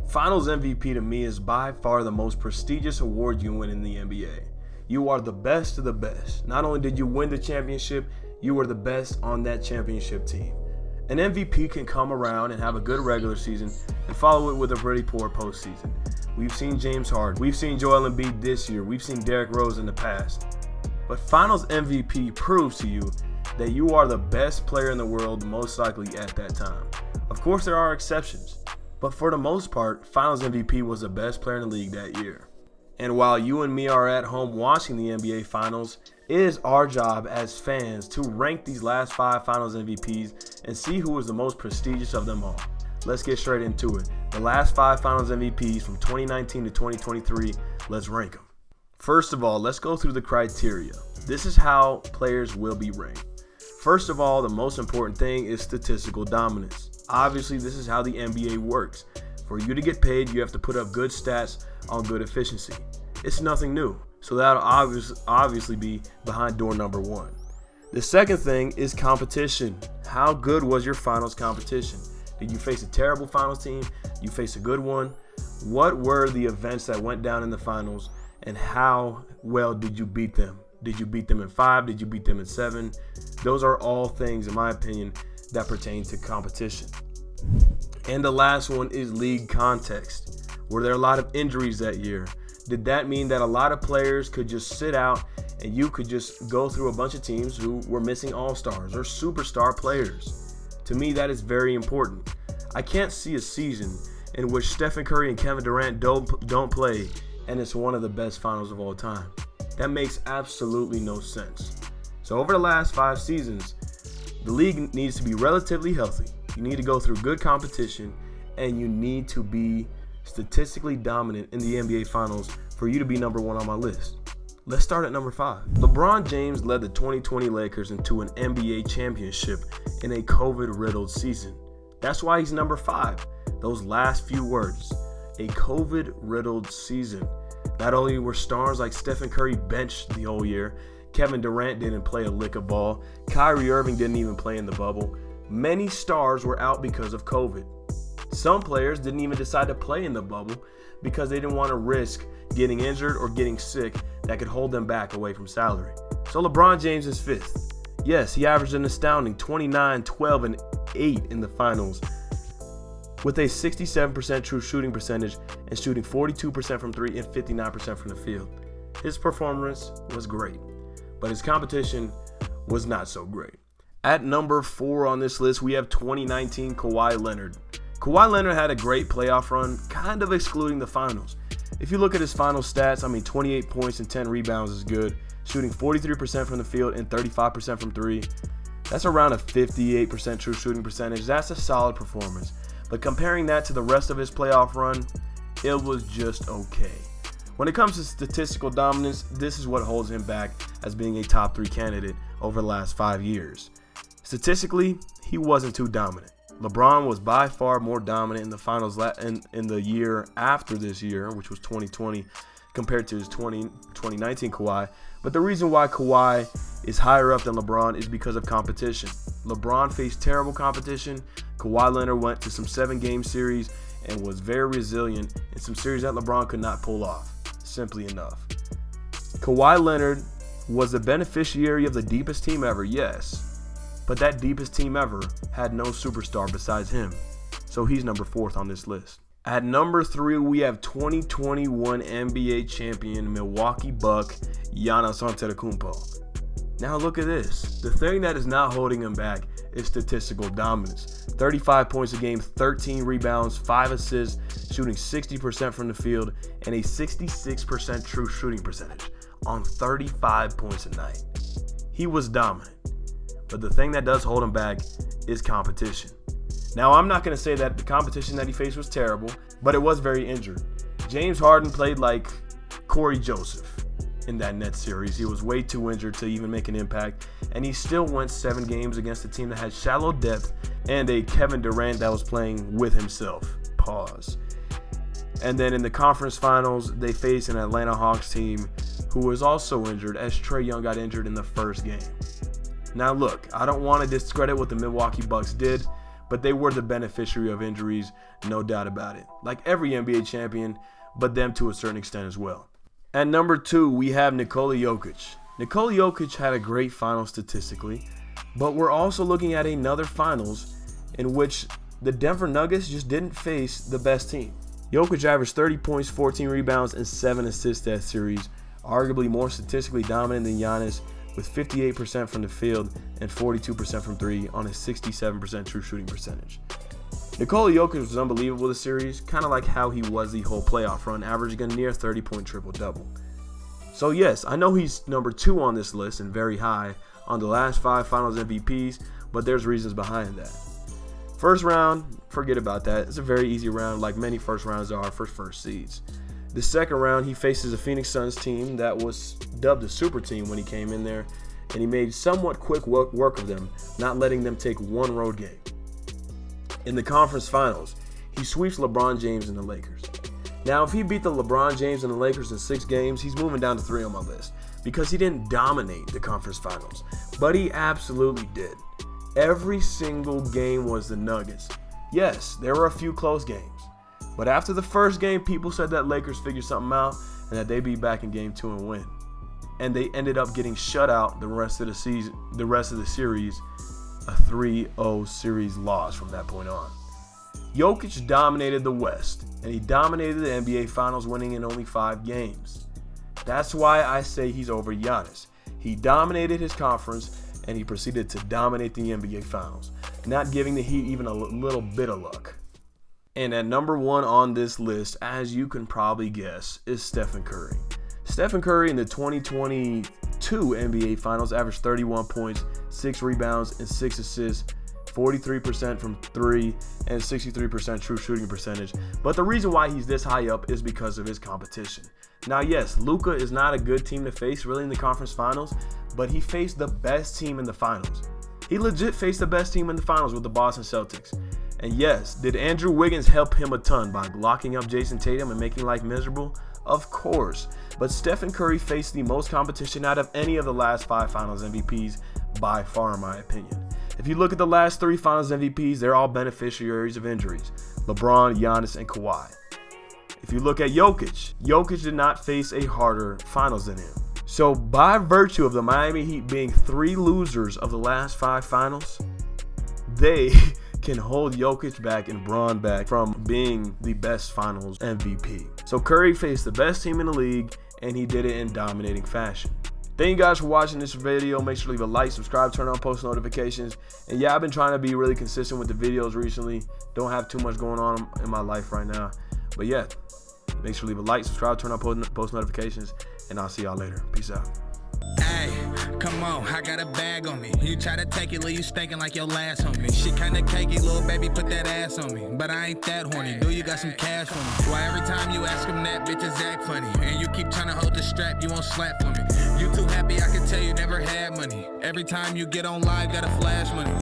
Finals MVP to me is by far the most prestigious award you win in the NBA. You are the best of the best. Not only did you win the championship, you were the best on that championship team. An MVP can come around and have a good regular season and follow it with a pretty poor postseason. We've seen James Harden, we've seen Joel Embiid this year, we've seen Derrick Rose in the past. But Finals MVP proves to you that you are the best player in the world most likely at that time. Of course there are exceptions, but for the most part, Finals MVP was the best player in the league that year. And while you and me are at home watching the NBA Finals, it is our job as fans to rank these last 5 Finals MVPs and see who is the most prestigious of them all. Let's get straight into it. The last 5 Finals MVPs from 2019 to 2023, let's rank them. First of all, let's go through the criteria. This is how players will be ranked. First of all, the most important thing is statistical dominance. Obviously, this is how the NBA works. For you to get paid, you have to put up good stats on good efficiency. It's nothing new, so that'll obviously be behind door number 1. The second thing is competition. How good was your finals competition? Did you face a terrible finals team? You faced a good one? What were the events that went down in the finals, and how well did you beat them? Did you beat them in 5? Did you beat them in 7? Those are all things, in my opinion, that pertain to competition. And the last one is league context. Were there a lot of injuries that year? Did that mean that a lot of players could just sit out and you could just go through a bunch of teams who were missing all-stars or superstar players? To me, that is very important. I can't see a season in which Stephen Curry and Kevin Durant don't play and it's one of the best finals of all time. That makes absolutely no sense. So over the last 5 seasons, the league needs to be relatively healthy. You need to go through good competition, and you need to be statistically dominant in the NBA Finals for you to be number 1 on my list. Let's start at number 5. LeBron James led the 2020 Lakers into an NBA championship in a COVID-riddled season. That's why he's number 5. Those last few words, a COVID-riddled season. Not only were stars like Stephen Curry benched the whole year, Kevin Durant didn't play a lick of ball, Kyrie Irving didn't even play in the bubble. Many stars were out because of COVID. Some players didn't even decide to play in the bubble because they didn't want to risk getting injured or getting sick that could hold them back away from salary. So LeBron James is 5th. Yes, he averaged an astounding 29, 12, and 8 in the finals with a 67% true shooting percentage and shooting 42% from 3 and 59% from the field. His performance was great, but his competition was not so great. At number 4 on this list, we have 2019 Kawhi Leonard. Kawhi Leonard had a great playoff run, kind of excluding the finals. If you look at his final stats, 28 points and 10 rebounds is good, shooting 43% from the field and 35% from 3. That's around a 58% true shooting percentage. That's a solid performance. But comparing that to the rest of his playoff run, it was just okay. When it comes to statistical dominance, this is what holds him back as being a top 3 candidate over the last 5 years. Statistically, he wasn't too dominant. LeBron was by far more dominant in the finals in the year after this year, which was 2020, compared to his 2019 Kawhi. But the reason why Kawhi is higher up than LeBron is because of competition. LeBron faced terrible competition. Kawhi Leonard went to some 7-game series and was very resilient in some series that LeBron could not pull off, simply enough. Kawhi Leonard was the beneficiary of the deepest team ever, yes. But that deepest team ever had no superstar besides him. So he's number 4th on this list. At number 3, we have 2021 NBA champion Milwaukee Buck Giannis Antetokounmpo. Now look at this. The thing that is not holding him back is statistical dominance. 35 points a game, 13 rebounds, 5 assists, shooting 60% from the field, and a 66% true shooting percentage on 35 points a night. He was dominant. But the thing that does hold him back is competition. Now, I'm not going to say that the competition that he faced was terrible, but it was very injured. James Harden played like Corey Joseph in that Nets series. He was way too injured to even make an impact, and he still went 7 games against a team that had shallow depth and a Kevin Durant that was playing with himself. Pause. And then in the conference finals, they faced an Atlanta Hawks team who was also injured as Trae Young got injured in the first game. Now look, I don't want to discredit what the Milwaukee Bucks did, but they were the beneficiary of injuries, no doubt about it. Like every NBA champion, but them to a certain extent as well. At number 2, we have Nikola Jokic. Nikola Jokic had a great final statistically, but we're also looking at another finals in which the Denver Nuggets just didn't face the best team. Jokic averaged 30 points, 14 rebounds, and 7 assists that series, arguably more statistically dominant than Giannis, with 58% from the field and 42% from 3 on a 67% true shooting percentage. Nikola Jokic was unbelievable this series, kind of like how he was the whole playoff run, averaging a near 30-point triple-double. So yes, I know he's number 2 on this list and very high on the last 5 finals MVPs, but there's reasons behind that. First round, forget about that. It's a very easy round, like many first rounds are for first seeds. The second round, he faces a Phoenix Suns team that was dubbed a super team when he came in there, and he made somewhat quick work of them, not letting them take one road game. In the conference finals, he sweeps LeBron James and the Lakers. Now, if he beat the LeBron James and the Lakers in 6 games, he's moving down to 3 on my list because he didn't dominate the conference finals, but he absolutely did. Every single game was the Nuggets. Yes, there were a few close games, but after the first game, people said that Lakers figured something out and that they'd be back in game 2 and win. And they ended up getting shut out the rest of the season, the rest of the series, a 3-0 series loss from that point on. Jokic dominated the West, and he dominated the NBA Finals, winning in only 5 games. That's why I say he's over Giannis. He dominated his conference, and he proceeded to dominate the NBA Finals, not giving the Heat even a little bit of luck. And at number 1 on this list, as you can probably guess, is Stephen Curry. Stephen Curry in the 2022 NBA Finals averaged 31 points, 6 rebounds, and 6 assists, 43% from 3, and 63% true shooting percentage. But the reason why he's this high up is because of his competition. Now, yes, Luka is not a good team to face really in the conference finals, but he faced the best team in the finals. He legit faced the best team in the finals with the Boston Celtics. And yes, did Andrew Wiggins help him a ton by locking up Jason Tatum and making life miserable? Of course. But Stephen Curry faced the most competition out of any of the last 5 finals MVPs by far, in my opinion. If you look at the last 3 finals MVPs, they're all beneficiaries of injuries: LeBron, Giannis, and Kawhi. If you look at Jokic, Jokic did not face a harder finals than him. So by virtue of the Miami Heat being 3 losers of the last 5 finals, they can hold Jokic back and Bron back from being the best finals MVP. So Curry faced the best team in the league, and he did it in dominating fashion. Thank you guys for watching this video. Make sure to leave a like, subscribe, turn on post notifications. And yeah, I've been trying to be really consistent with the videos recently. Don't have too much going on in my life right now. But yeah, make sure to leave a like, subscribe, turn on post notifications, and I'll see y'all later. Peace out. Hey, come on, I got a bag on me. You try to take it, leave you stinking like your last homie. Shit kinda cakey, little baby, put that ass on me. But I ain't that horny, do you got some cash for me? Why every time you ask him that, bitches act funny. And you keep trying to hold the strap, you won't slap for me. You too happy, I can tell you never had money. Every time you get on live, gotta flash money.